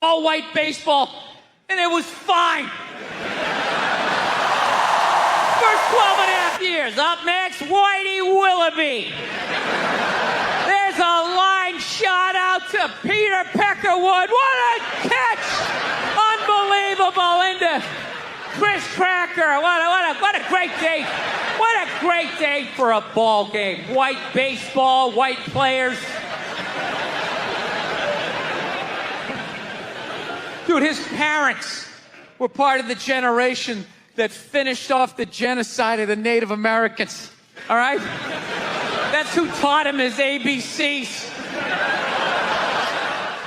all-white baseball, and it was fine. First 12 and a half years. Up next, Whitey Willoughby. There's a line shot out to Peter Peckerwood. What a catch! Unbelievable into Chris Cracker. What a great day. What a great day for a ball game. White baseball, white players. Dude, his parents were part of the generation that finished off the genocide of the Native Americans. All right? That's who taught him his ABCs.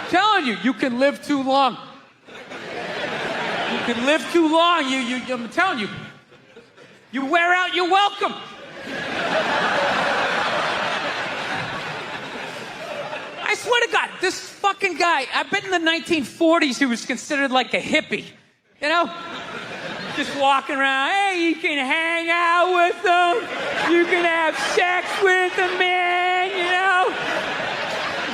I'm telling you, you can live too long. You can live too long. I'm telling you, you wear out your welcome. I swear to God, this fucking guy, I bet in the 1940s he was considered like a hippie. You know? Just walking around, hey, you can hang out with them. You can have sex with a man, you know?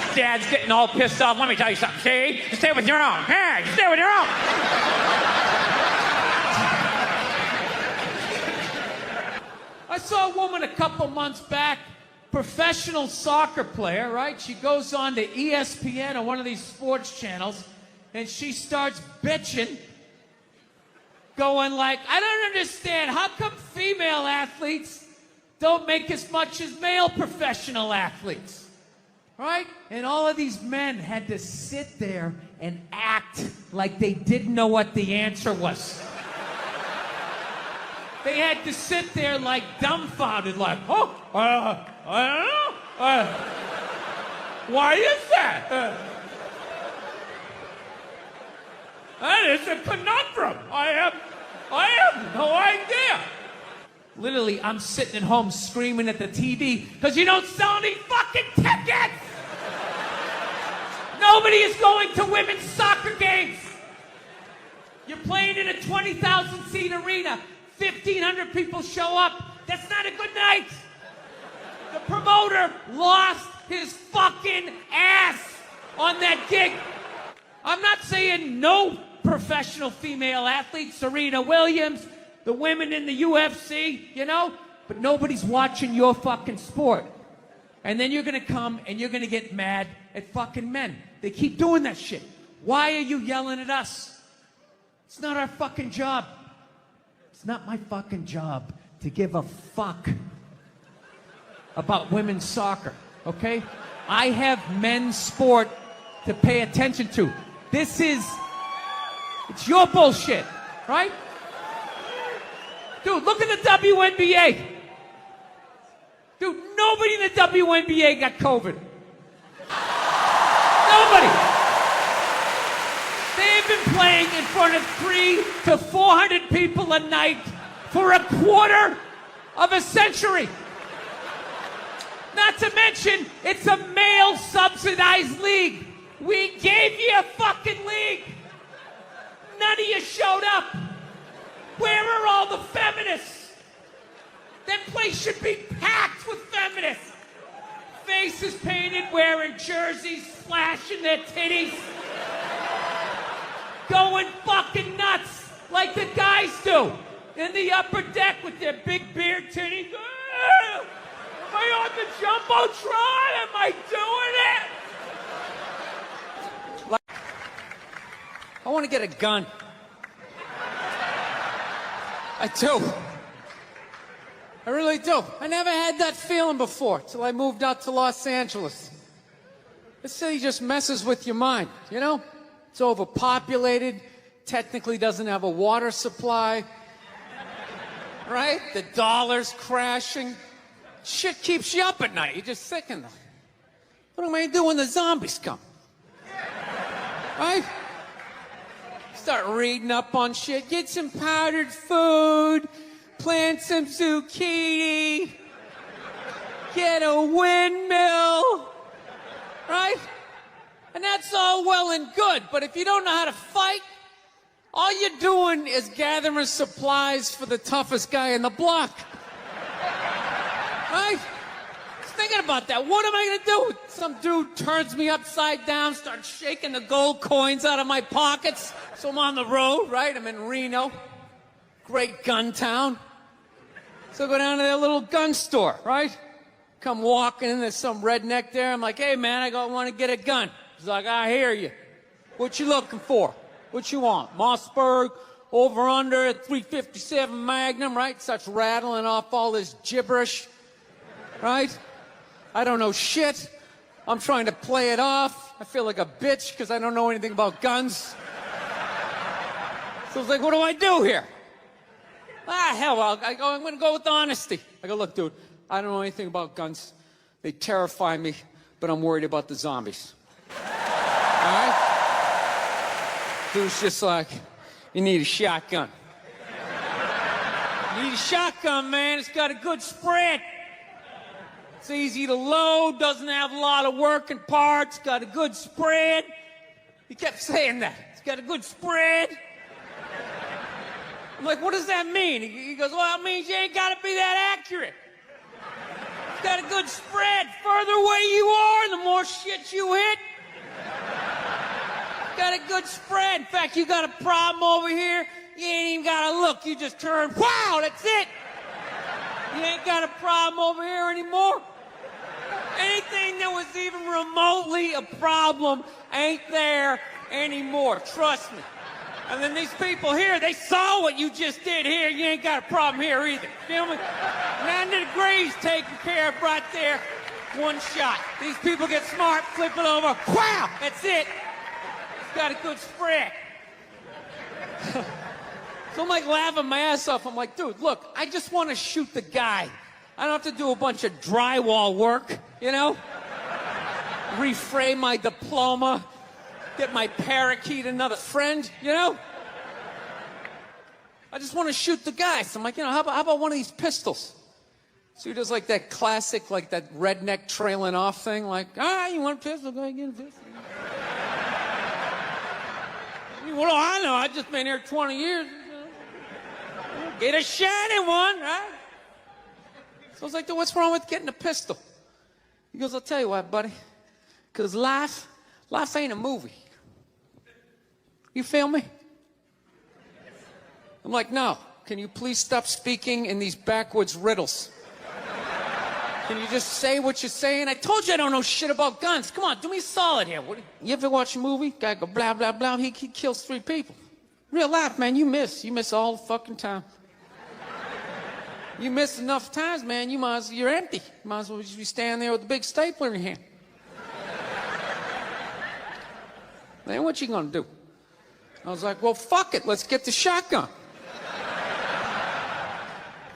His dad's getting all pissed off. Let me tell you something, see? You stay with your own. Hey, you stay with your own. I saw a woman a couple months back, professional soccer player, right? She goes on to ESPN or one of these sports channels, and she starts bitching, going like, I don't understand, how come female athletes don't make as much as male professional athletes, right? And all of these men had to sit there and act like they didn't know what the answer was. They had to sit there like dumbfounded, like, oh, I don't know. Why is that? That is a conundrum. I have no idea. Literally, I'm sitting at home screaming at the TV because you don't sell any fucking tickets. Nobody is going to women's soccer games. You're playing in a 20,000 seat arena. 1,500 people show up. That's not a good night. The promoter lost his fucking ass on that gig. I'm not saying no professional female athletes, Serena Williams, the women in the UFC, you know, but nobody's watching your fucking sport. And then you're gonna come and you're gonna get mad at fucking men. They keep doing that shit. Why are you yelling at us? It's not our fucking job. It's not my fucking job to give a fuck about women's soccer, okay? I have men's sport to pay attention to. It's your bullshit, right? Dude, look at the WNBA. Dude, nobody in the WNBA got COVID. Nobody. They've been playing in front of 300 to 400 people a night for a quarter of a century. Not to mention, it's a male-subsidized league. We gave you a fucking league. None of you showed up. Where are all the feminists? That place should be packed with feminists. Faces painted, wearing jerseys, flashing their titties. Going fucking nuts like the guys do in the upper deck with their big beard titties. Am I on the Jumbotron? Am I doing it? Like, I want to get a gun. I do. I really do. I never had that feeling before till I moved out to Los Angeles. This city just messes with your mind, you know? It's overpopulated, technically doesn't have a water supply, right? The dollar's crashing. Shit keeps you up at night. You're just thinking, what am I going to do when the zombies come? Right? Start reading up on shit. Get some powdered food. Plant some zucchini. Get a windmill. Right? And that's all well and good. But if you don't know how to fight, all you're doing is gathering supplies for the toughest guy in the block. Right? Think thinking about that. What am I gonna do? Some dude turns me upside down, starts shaking the gold coins out of my pockets. So I'm on the road, right? I'm in Reno. Great gun town. So I go down to that little gun store, right? Come walking in, there's some redneck there. I'm like, hey man, I want to get a gun. He's like, I hear you. What you looking for? What you want? Mossberg, over under, 357 Magnum, right? Starts rattling off all this gibberish, right? I don't know shit. I'm trying to play it off. I feel like a bitch because I don't know anything about guns. So I was like, what do I do here? Hell, I'm going to go with honesty. I go, look, dude, I don't know anything about guns. They terrify me, but I'm worried about the zombies. All right? Dude's just like, you need a shotgun. You need a shotgun, man. It's got a good spread. It's easy to load, doesn't have a lot of working parts, got a good spread. He kept saying that. It's got a good spread. I'm like, what does that mean? He goes, well, it means you ain't got to be that accurate. It's got a good spread. Further away you are, the more shit you hit. It's got a good spread. In fact, you got a problem over here, you ain't even got to look. You just turn, wow, that's it. You ain't got a problem over here anymore. Anything that was even remotely a problem ain't there anymore. Trust me. And then these people here, they saw what you just did here. You ain't got a problem here either. Feel me? 90 degrees taken care of right there. One shot. These people get smart, flip it over. Wow! That's it. It's got a good spread. So I'm like laughing my ass off. I'm like, dude, look, I just want to shoot the guy. I don't have to do a bunch of drywall work, you know? Reframe my diploma. Get my parakeet another friend, you know? I just want to shoot the guy. So I'm like, you know, how about one of these pistols? So he does like that classic, like that redneck trailing off thing, like, you want a pistol? Go ahead, get a pistol. What do I know? I've just been here 20 years. Get a shiny one, right? So I was like, dude, what's wrong with getting a pistol? He goes, I'll tell you what, buddy. Because life ain't a movie. You feel me? I'm like, no. Can you please stop speaking in these backwoods riddles? Can you just say what you're saying? I told you I don't know shit about guns. Come on, do me a solid here. You ever watch a movie? Guy go blah, blah, blah. He kills 3 people. Real life, man, you miss. You miss all the fucking time. You miss enough times, man, you're empty. You might as well just be standing there with a big stapler in your hand. Man, what you gonna do? I was like, well, fuck it, let's get the shotgun.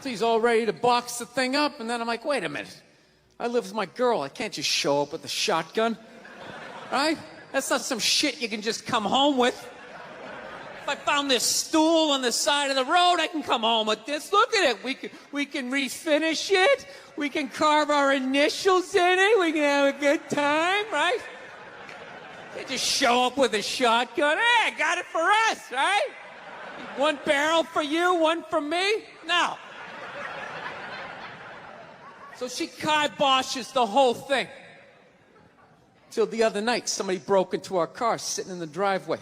So he's all ready to box the thing up, and then I'm like, wait a minute. I live with my girl, I can't just show up with a shotgun. Right? That's not some shit you can just come home with. If I found this stool on the side of the road, I can come home with this. Look at it. We can refinish it. We can carve our initials in it. We can have a good time, right? They just show up with a shotgun. Hey, I got it for us, right? One barrel for you, one for me? No. So she kiboshes the whole thing. Till the other night, somebody broke into our car sitting in the driveway.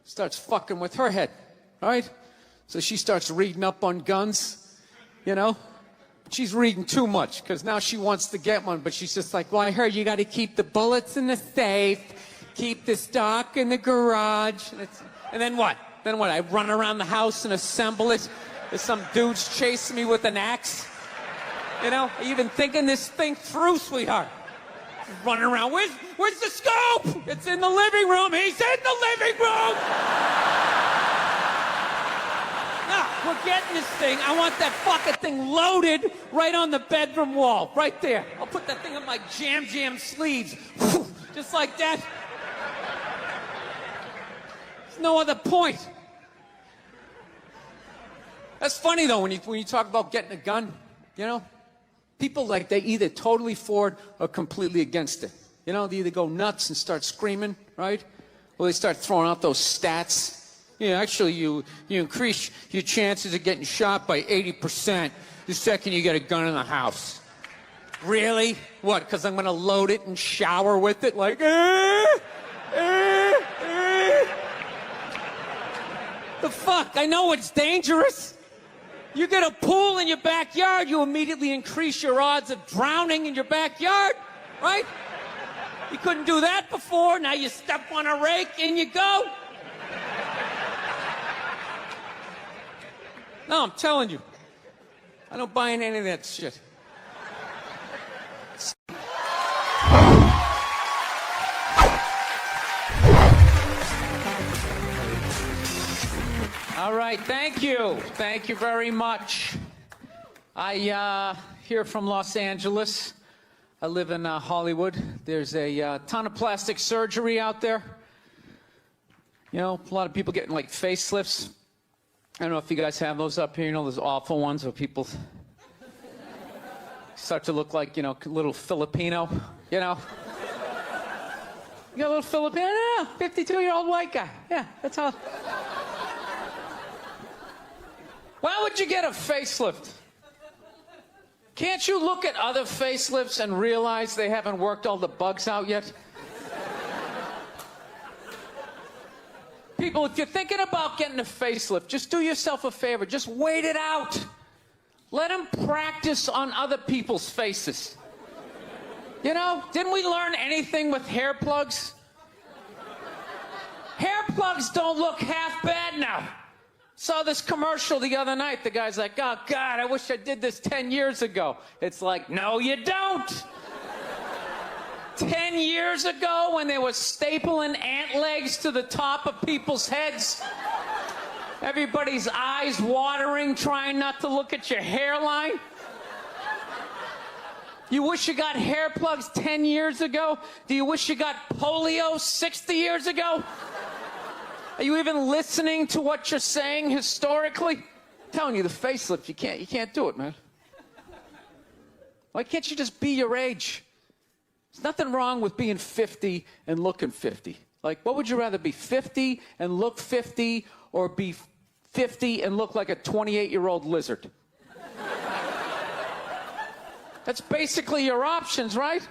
Starts fucking with her head, right? So she starts reading up on guns, you know? She's reading too much, because now she wants to get one, but she's just like, well, I heard you got to keep the bullets in the safe, keep the stock in the garage. And then what? Then what? I run around the house and assemble it? There's some dudes chasing me with an axe? You know? Are you even thinking this thing through, sweetheart? Running around. Where's the scope? It's in the living room. He's in the living room. Now, we're getting this thing. I want that fucking thing loaded right on the bedroom wall. Right there. I'll put that thing on my jam sleeves. Just like that. There's no other point. That's funny, though, when you talk about getting a gun, you know? People, like, they either totally for it or completely against it. You know, they either go nuts and start screaming, right? Or they start throwing out those stats. Yeah, actually, you increase your chances of getting shot by 80% the second you get a gun in the house. Really? What, because I'm going to load it and shower with it? Like, The fuck? I know it's dangerous. You get a pool in your backyard, you immediately increase your odds of drowning in your backyard, right? You couldn't do that before. Now you step on a rake, in you go. No, I'm telling you. I don't buy into any of that shit. All right, thank you. Thank you very much. I here from Los Angeles. I live in Hollywood. There's a ton of plastic surgery out there. You know, a lot of people getting like facelifts. I don't know if you guys have those up here. You know, those awful ones where people start to look like, you know, little Filipino, you know. You got a little Filipino, 52-year-old white guy. Yeah, that's all. Why would you get a facelift? Can't you look at other facelifts and realize they haven't worked all the bugs out yet? People, if you're thinking about getting a facelift, just do yourself a favor. Just wait it out. Let them practice on other people's faces. You know, didn't we learn anything with hair plugs? Hair plugs don't look half bad now. Saw this commercial the other night. The guy's like, oh, God, I wish I did this 10 years ago. It's like, no, you don't. 10 years ago, when they were stapling ant legs to the top of people's heads, everybody's eyes watering, trying not to look at your hairline. You wish you got hair plugs 10 years ago? Do you wish you got polio 60 years ago? Are you even listening to what you're saying historically? I'm telling you, the facelift, you can't do it, man. Why can't you just be your age? There's nothing wrong with being 50 and looking 50. Like, what would you rather be, 50 and look 50, or be 50 and look like a 28-year-old lizard? That's basically your options, right?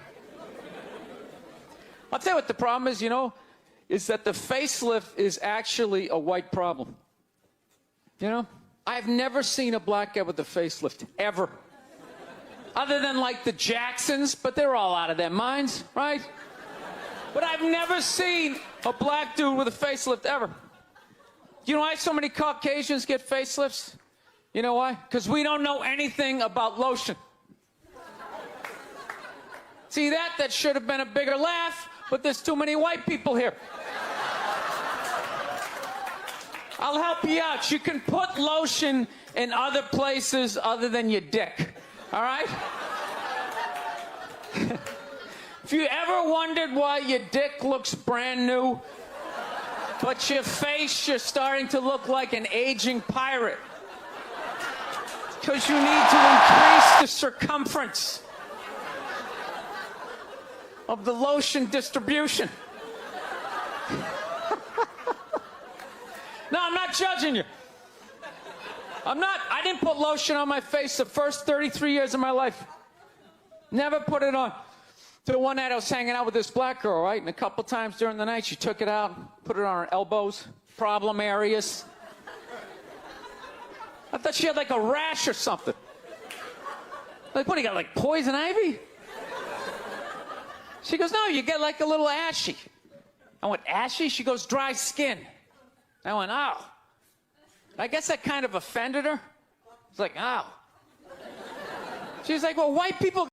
I'll tell you what the problem is, you know, is that the facelift is actually a white problem. You know? I've never seen a black guy with a facelift, ever. Other than, like, the Jacksons, but they're all out of their minds, right? But I've never seen a black dude with a facelift, ever. You know why so many Caucasians get facelifts? You know why? Because we don't know anything about lotion. See that? That should have been a bigger laugh, but there's too many white people here. I'll help you out. You can put lotion in other places other than your dick. All right? If you ever wondered why your dick looks brand new, but your face, you're starting to look like an aging pirate, because you need to increase the circumference of the lotion distribution. No, I'm not judging you. I didn't put lotion on my face the first 33 years of my life. Never put it on. Till one night I was hanging out with this black girl, right? And a couple times during the night she took it out, put it on her elbows, problem areas. I thought she had like a rash or something. Like, what, you got like poison ivy? She goes, no, you get like a little ashy. I went, ashy? She goes, dry skin. I went, oh. I guess that kind of offended her. It's like, oh. She's like, well, white people